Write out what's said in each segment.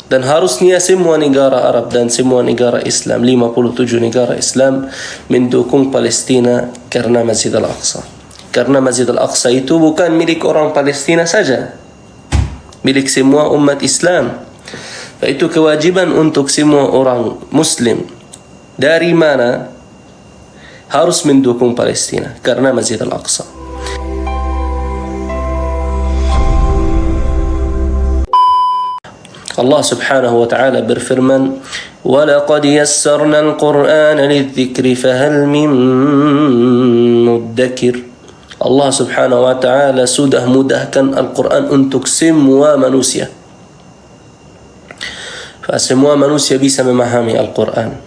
Dan harusnya semua negara Arab dan semua negara Islam, 57 negara Islam, mendukung Palestina karena Masjid Al-Aqsa. Karena Masjid Al-Aqsa itu bukan milik orang Palestina saja, milik semua umat Islam. Itu kewajiban untuk semua orang Muslim dari mana harus mendukung Palestina karena Masjid Al-Aqsa. Allah subhanahu wa ta'ala berfirman, وَلَقَدْ يَسَّرْنَا الْقُرْآنَ لِلذِّكْرِ فَهَلْ مِن مُدَّكِرٍ. Allah subhanahu wa ta'ala sudah mudahkan Al-Quran untuk semua manusia. Semua manusia bisa memahami Al-Quran.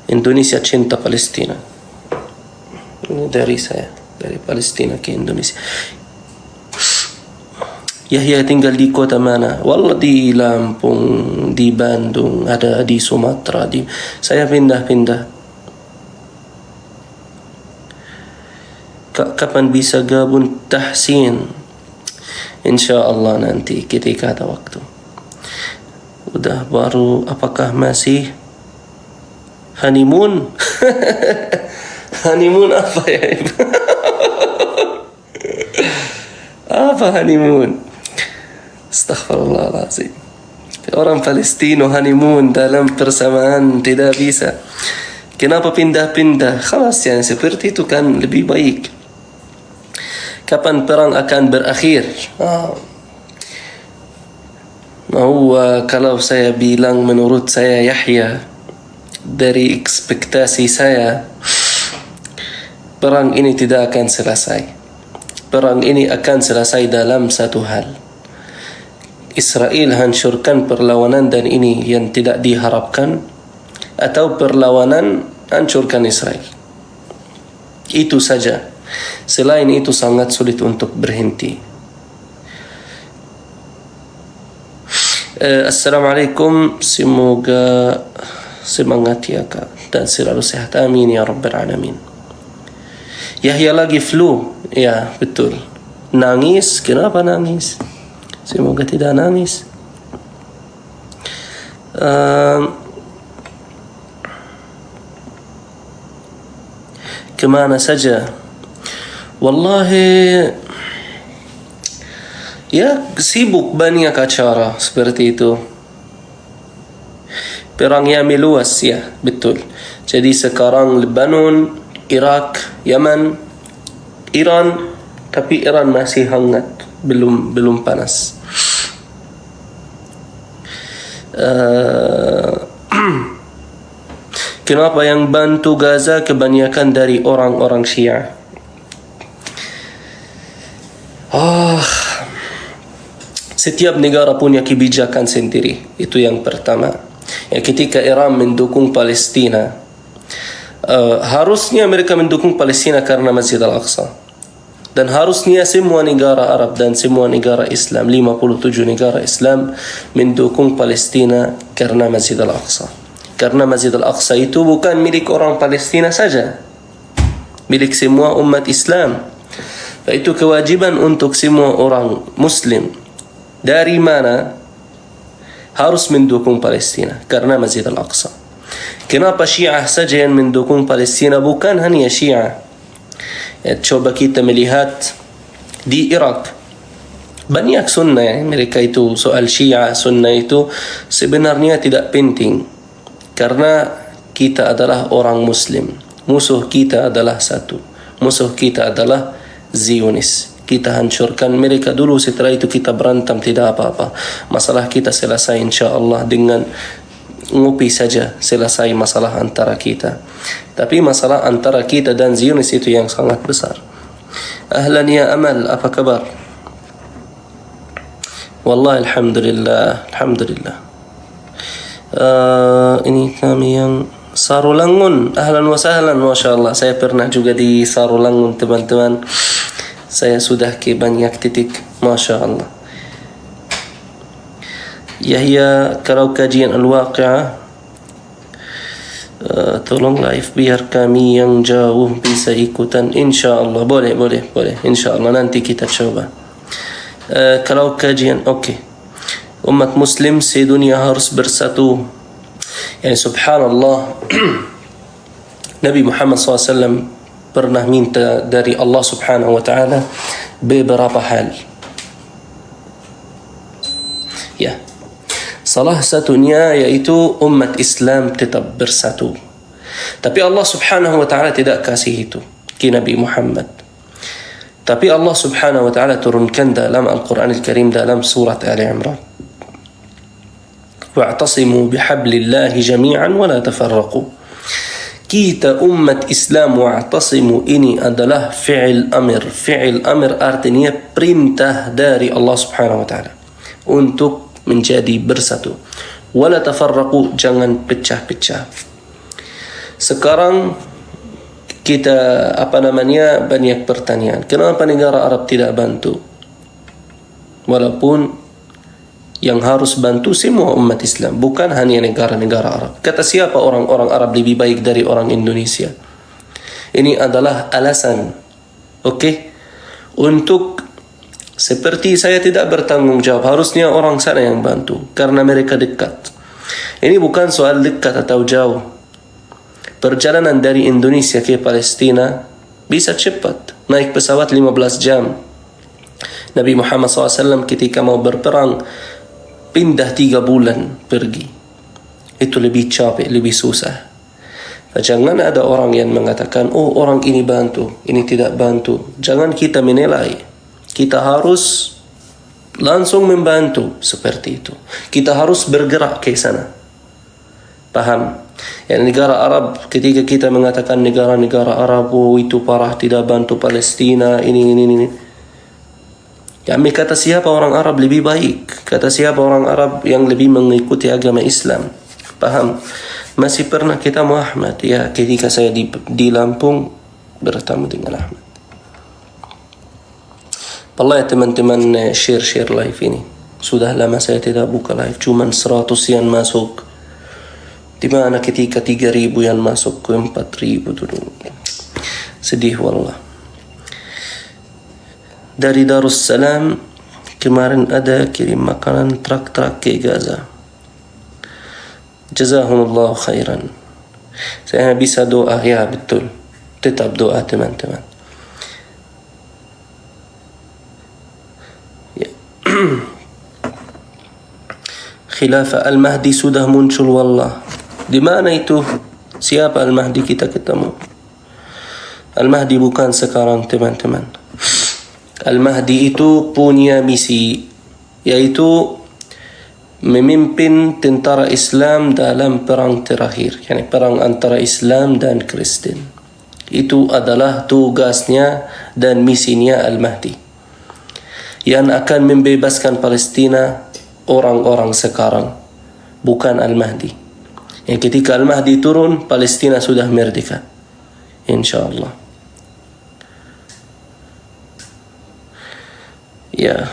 Indonesia cinta Palestina. Ini dari saya, dari Palestina ke Indonesia. Yahya tinggal di kota mana? Wallah di Lampung, di Bandung, ada di Sumatera. Saya pindah-pindah. Kapan bisa gabung tahsin? InsyaAllah nanti ketika ada waktu. Udah baru, apakah masih honeymoon? Honeymoon apa ya? Apa honeymoon? Astaghfirullahaladzim. Orang Palestina honeymoon dalam persamaan tidak bisa. Kenapa pindah-pindah? Khalas, yang seperti itu kan lebih baik. Kapan perang akan berakhir? Kalau saya bilang menurut saya Yahya, dari ekspektasi saya, perang ini tidak akan selesai. Perang ini akan selesai dalam satu hal. Israel hancurkan perlawanan dan ini yang tidak diharapkan, atau perlawanan hancurkan Israel. Itu saja. Selain itu sangat sulit untuk berhenti. Assalamualaikum. Semoga semangat ya Kak, dan selalu sehat. Amin ya Rabbal Alamin. Yahya lagi flu. Ya betul. Nangis. Kenapa nangis? Semoga tidak nangis. Kemana saja? Wallahi, ya sibuk banyak acara seperti itu. Perangnya meluas, ya betul. Jadi sekarang Lebanon, Irak, Yaman, Iran, tapi Iran masih hangat, belum panas. Kenapa yang bantu Gaza kebanyakan dari orang-orang Syiah? Setiap negara punya kebijakan sendiri. Itu yang pertama. Ya, ketika Iran mendukung Palestina, harusnya mereka mendukung Palestina karena Masjid Al-Aqsa. Dan harusnya semua negara Arab dan semua negara Islam, 57 negara Islam, mendukung Palestina karena Masjid Al-Aqsa. Karena Masjid Al-Aqsa itu bukan milik orang Palestina saja, milik semua umat Islam. Itu kewajiban untuk semua orang Muslim dari mana harus mendukung Palestina karena Masjid Al-Aqsa. Kenapa Syiah saja yang mendukung Palestina? Bukan hanya Syiah. Coba kita melihat di Irak, banyak sunnah ya. Mereka itu soal Syiah, sunnah itu sebenarnya tidak penting, karena kita adalah orang Muslim. Musuh kita adalah satu. Musuh kita adalah Zionis. Kita hancurkan mereka dulu, setelah itu kita berantem, tidak apa-apa. Masalah kita selesai insyaAllah dengan ngopi saja, selesai masalah antara kita. Tapi masalah antara kita dan Zionis itu yang sangat besar. Ahlan ya Amal, apa kabar? Wallahi alhamdulillah, alhamdulillah. Ini kami yang Sarulangun. Ahlan wa sahlan, Masya Allah. Saya pernah juga di Sarulangun teman-teman. Saya sudah ke banyak titik, Masya Allah. Yahya, kalau kajian Al-Waqi'ah, tolong live biar kami yang jauh bisa ikutan. InsyaAllah, boleh. InsyaAllah nanti kita coba. Kalau kajian, oke. umat muslim sedunia harus bersatu. Yani subhanallah, Nabi Muhammad SAW pernah minta dari Allah subhanahu wa ta'ala beberapa hal. Ya, salah satunya yaitu umat Islam tetap bersatu. Tapi Allah subhanahu wa ta'ala tidak kasih itu ke Nabi Muhammad. Tapi Allah subhanahu wa ta'ala turunkan dalam Al-Quran Al-Karim dalam surat Ali Imran. Wa'tasimu bihablillahi jami'an wa la tafarraqu. Kita umat Islam wa'tasimu ini adalah fi'il amir. Fi'il amir artinya perintah dari Allah subhanahu wa ta'ala untuk menjadi bersatu. Wa la tafarraqu, jangan pecah-pecah. Sekarang kita banyak pertanyaan. Kenapa negara Arab tidak bantu? Walaupun yang harus bantu semua umat Islam, bukan hanya negara-negara Arab. Kata siapa orang-orang Arab lebih baik dari orang Indonesia? Ini adalah alasan, untuk seperti saya tidak bertanggung jawab. Harusnya orang sana yang bantu karena mereka dekat. Ini bukan soal dekat atau jauh. Perjalanan dari Indonesia ke Palestina bisa cepat, naik pesawat 15 jam. Nabi Muhammad SAW ketika mau berperang pindah 3 bulan pergi. Itu lebih capek, lebih susah. Jangan ada orang yang mengatakan, oh orang ini bantu, ini tidak bantu. Jangan kita menilai. Kita harus langsung membantu seperti itu. Kita harus bergerak ke sana. Paham? Yang negara Arab, ketika kita mengatakan negara-negara Arab, oh itu parah tidak bantu Palestina, ini. Kami kata siapa orang Arab lebih baik? Kata siapa orang Arab yang lebih mengikuti agama Islam? Paham? Masih pernah ketemu Ahmad. Ya, ketika saya di Lampung bertemu dengan Ahmad. Wallahi teman-teman, share live ini. Sudah lama saya tidak buka live. Cuman 100 yang masuk. Di mana ketika 3.000 yang masuk ke 4.000 dulu. Sedih wallah. Dari Darussalam kemarin ada kirim makanan trak-trak ke Gaza. Jazahumullah khairan. Saya bisa doa, ya betul. Tetap doa teman-teman. Ya. Khilafah Al-Mahdi sudah muncul wallah. Di mana itu? Siapa Al-Mahdi kita ketemu? Al-Mahdi bukan sekarang teman-teman. Al-Mahdi itu punya misi, yaitu memimpin tentara Islam dalam perang terakhir, yakni perang antara Islam dan Kristen. Itu adalah tugasnya dan misinya Al-Mahdi, yang akan membebaskan Palestina orang-orang sekarang, bukan Al-Mahdi. Yang ketika Al-Mahdi turun, Palestina sudah merdeka, insyaallah. Ya,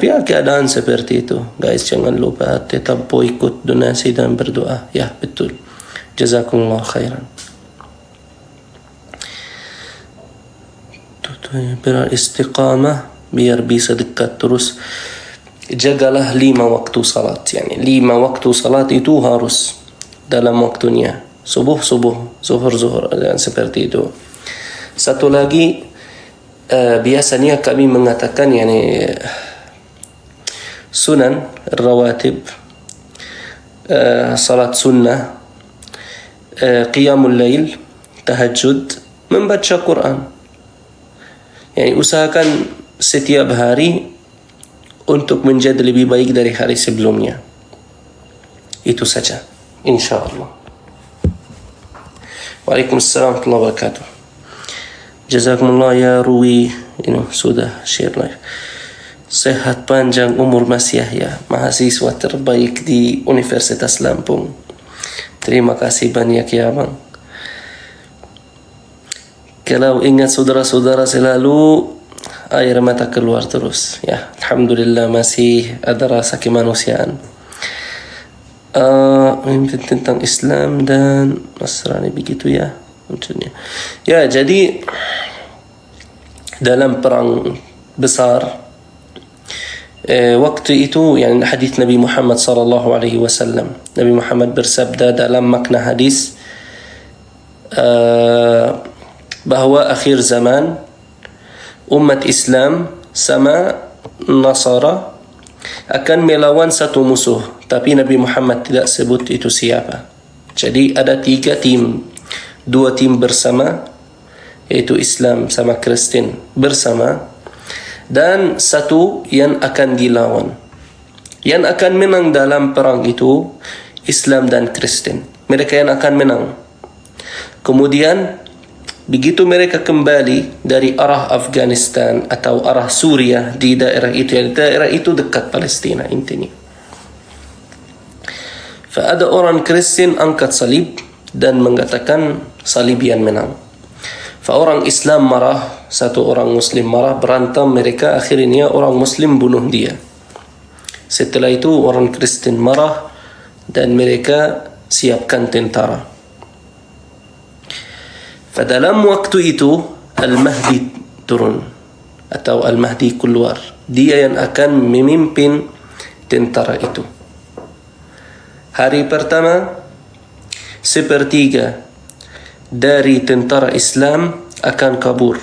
biar keadaan seperti itu. Guys, jangan lupa tetap boikot, donasi dan berdoa. Ya, betul. Jazakumullah khairan. Beristiqamah biar bisa dekat terus. Jagalah 5 waktu salat. Yani 5 waktu salat itu harus dalam waktunya. Subuh, zuhur, dan seperti itu. Satu lagi, biasanya kami mengatakan sunan rawatib, salat sunnah, qiyamul lail, tahajud, membaca Quran. Usahakan setiap hari untuk menjadi lebih baik dari hari sebelumnya. Itu saja, insyaallah. Waalaikumsalam warahmatullahi wabarakatuh. Jazakumullah ya Rui, ini sudah share live. Sehat panjang umur Mas Yahya, mahasiswa terbaik di Universitas Lampung. Terima kasih banyak ya Bang. Kalau ingat saudara-saudara selalu air mata keluar terus. Ya, alhamdulillah masih ada rasa kemanusiaan. Tentang Islam dan Nasrani begitu ya. Ya, jadi dalam perang besar waktu itu yani hadis Nabi Muhammad sallallahu alaihi wasallam. Nabi Muhammad bersabda dalam makna hadis bahwa akhir zaman umat Islam sama Nasara akan melawan satu musuh, tapi Nabi Muhammad tidak sebut itu siapa. Jadi ada 3 tim, 2 tim bersama, yaitu Islam sama Kristen bersama, dan satu yang akan dilawan. Yang akan menang dalam perang itu Islam dan Kristen. Mereka yang akan menang. Kemudian begitu mereka kembali dari arah Afghanistan atau arah Suriah di daerah itu, yang daerah itu dekat Palestina intinya. Ada orang Kristen angkat salib dan mengatakan salib yang menang. Orang Islam marah, satu orang Muslim marah, berantem mereka, akhirnya orang Muslim bunuh dia. Setelah itu orang Kristen marah dan mereka siapkan tentara. Dalam waktu itu Al-Mahdi turun atau Al-Mahdi keluar. Dia yang akan memimpin tentara itu. Hari pertama 1/3 dari tentara Islam akan kabur.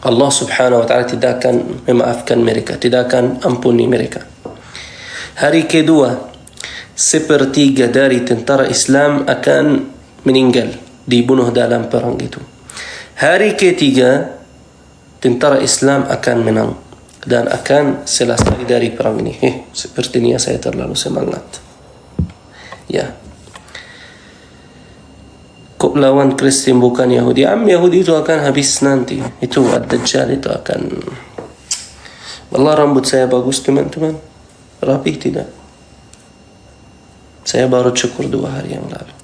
Allah subhanahu wa ta'ala tidak akan memaafkan mereka, tidak akan ampuni mereka. Hari kedua 1/3 dari tentara Islam akan meninggal, dibunuh dalam perang itu. Hari ketiga tentara Islam akan menang dan akan selesai dari perang ini. Sepertinya saya terlalu semangat. Ya. Kok lawan Kristen bukan Yahudi? Yahudi itu akan habis nanti. Itu Ad-Dajjal itu akan. Wallah rambut saya bagus teman-teman. Rapi tidak? Saya baru cukur 2 hari yang lalu.